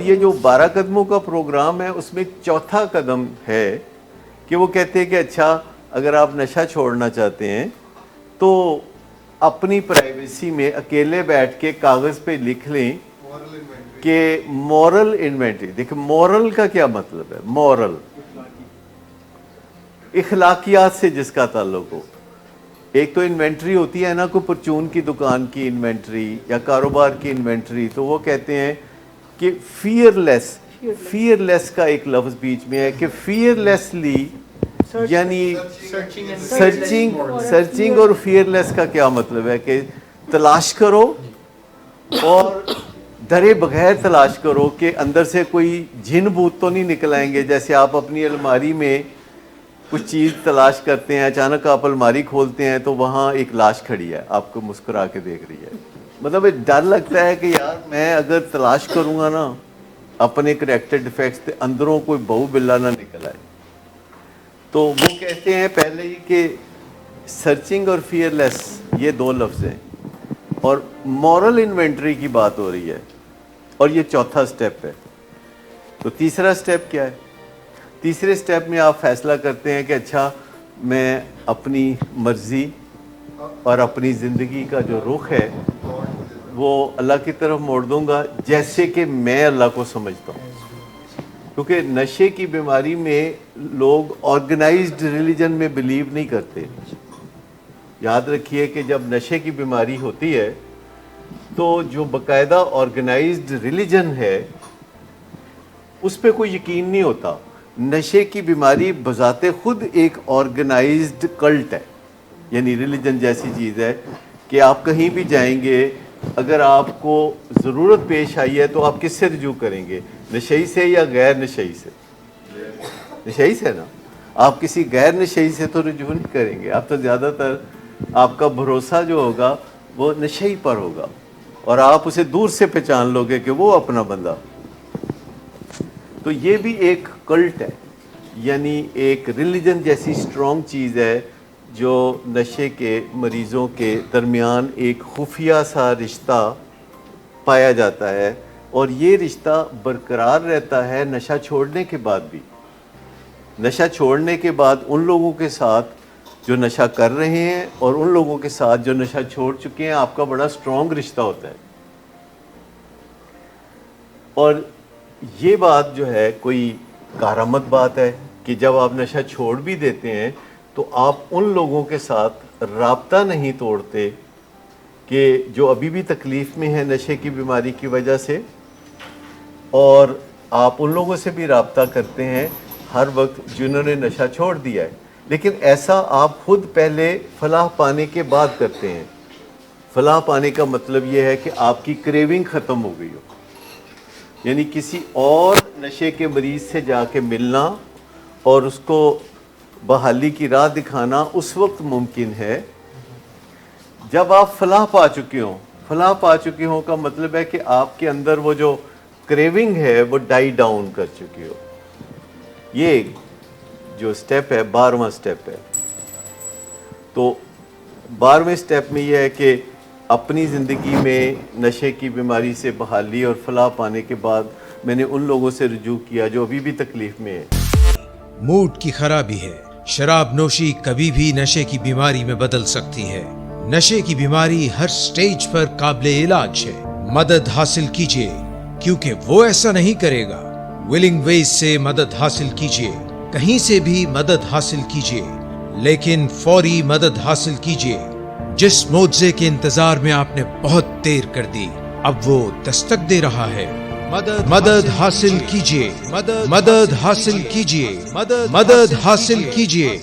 یہ جو 12 قدموں کا پروگرام ہے اس میں ایک چوتھا قدم ہے کہ وہ کہتے ہیں کہ اچھا اگر آپ نشہ چھوڑنا چاہتے ہیں تو اپنی پرائیویسی میں اکیلے بیٹھ کے کاغذ پہ لکھ لیں کہ مورل انوینٹری. دیکھیں مورل کا کیا مطلب ہے؟ مورل اخلاقیات سے جس کا تعلق ہو. ایک تو انوینٹری ہوتی ہے نا کوئی پرچون کی دکان کی انوینٹری یا کاروبار کی انوینٹری, تو وہ کہتے ہیں کہ فیئر لیس کا ایک لفظ بیچ میں ہے کہ فیئر لیسلی, یعنی سرچنگ اور فیئر لیس کا کیا مطلب ہے کہ تلاش کرو اور ڈرے بغیر تلاش کرو کہ اندر سے کوئی جن بھوت تو نہیں نکل آئیں گے. جیسے آپ اپنی الماری میں کچھ چیز تلاش کرتے ہیں, اچانک آپ الماری کھولتے ہیں تو وہاں ایک لاش کھڑی ہے آپ کو مسکرا کے دیکھ رہی ہے. مطلب ڈر لگتا ہے کہ یار میں اگر تلاش کروں گا نا اپنے کریکٹر ڈیفیکٹس اندروں کوئی بہو بلا نہ نکل آئے. تو وہ کہتے ہیں پہلے ہی کہ سرچنگ اور فیئر لیس یہ دو لفظ ہیں, اور مورل انوینٹری کی بات ہو رہی ہے, اور یہ چوتھا سٹیپ ہے. تو تیسرا سٹیپ کیا ہے؟ تیسرے سٹیپ میں آپ فیصلہ کرتے ہیں کہ اچھا میں اپنی مرضی اور اپنی زندگی کا جو رخ ہے وہ اللہ کی طرف موڑ دوں گا جیسے کہ میں اللہ کو سمجھتا ہوں. کیونکہ نشے کی بیماری میں لوگ آرگنائزڈ ریلیجن میں بلیو نہیں کرتے. یاد رکھیے کہ جب نشے کی بیماری ہوتی ہے تو جو باقاعدہ آرگنائزڈ ریلیجن ہے اس پہ کوئی یقین نہیں ہوتا. نشے کی بیماری بذات خود ایک آرگنائزڈ کلٹ ہے, یعنی ریلیجن جیسی چیز ہے کہ آپ کہیں بھی جائیں گے, اگر آپ کو ضرورت پیش آئی ہے تو آپ کس سے رجوع کریں گے؟ نشئی سے یا غیر نشئی سے؟ نشئی سے نا. آپ کسی غیر نشئی سے تو رجوع نہیں کریں گے. آپ تو زیادہ تر آپ کا بھروسہ جو ہوگا وہ نشئی پر ہوگا, اور آپ اسے دور سے پہچان لو گے کہ وہ اپنا بندہ. تو یہ بھی ایک کلٹ ہے, یعنی ایک ریلیجن جیسی اسٹرانگ چیز ہے جو نشے کے مریضوں کے درمیان ایک خفیہ سا رشتہ پایا جاتا ہے, اور یہ رشتہ برقرار رہتا ہے نشہ چھوڑنے کے بعد بھی. نشہ چھوڑنے کے بعد ان لوگوں کے ساتھ جو نشہ کر رہے ہیں اور ان لوگوں کے ساتھ جو نشہ چھوڑ چکے ہیں آپ کا بڑا اسٹرانگ رشتہ ہوتا ہے. اور یہ بات جو ہے کوئی کارآمد بات ہے کہ جب آپ نشہ چھوڑ بھی دیتے ہیں تو آپ ان لوگوں کے ساتھ رابطہ نہیں توڑتے کہ جو ابھی بھی تکلیف میں ہیں نشے کی بیماری کی وجہ سے, اور آپ ان لوگوں سے بھی رابطہ کرتے ہیں ہر وقت جنہوں نے نشہ چھوڑ دیا ہے. لیکن ایسا آپ خود پہلے فلاح پانے کے بعد کرتے ہیں. فلاح پانے کا مطلب یہ ہے کہ آپ کی کریونگ ختم ہو گئی ہو, یعنی کسی اور نشے کے مریض سے جا کے ملنا اور اس کو بحالی کی راہ دکھانا اس وقت ممکن ہے جب آپ فلاح پا چکے ہوں. فلاح پا چکے ہوں کا مطلب ہے کہ آپ کے اندر وہ جو کریونگ ہے وہ ڈائی ڈاؤن کر چکے ہو. یہ جو سٹیپ ہے 12واں سٹیپ ہے. تو 12ویں سٹیپ میں یہ ہے کہ اپنی زندگی میں نشے کی بیماری سے بحالی اور فلاح پانے کے بعد میں نے ان لوگوں سے رجوع کیا جو ابھی بھی تکلیف میں ہے. موڈ کی خرابی ہے, شراب نوشی کبھی بھی نشے کی بیماری میں بدل سکتی ہے. نشے کی بیماری ہر سٹیج پر قابل علاج ہے. مدد حاصل کیجیے کیونکہ وہ ایسا نہیں کرے گا. ولنگ ویز سے مدد حاصل کیجیے, کہیں سے بھی مدد حاصل کیجیے, لیکن فوری مدد حاصل کیجیے. جس معجزے کے انتظار میں آپ نے بہت دیر کر دی اب وہ دستک دے رہا ہے. مدد حاصل کیجیے, مدد حاصل کیجیے, مدد حاصل کیجیے.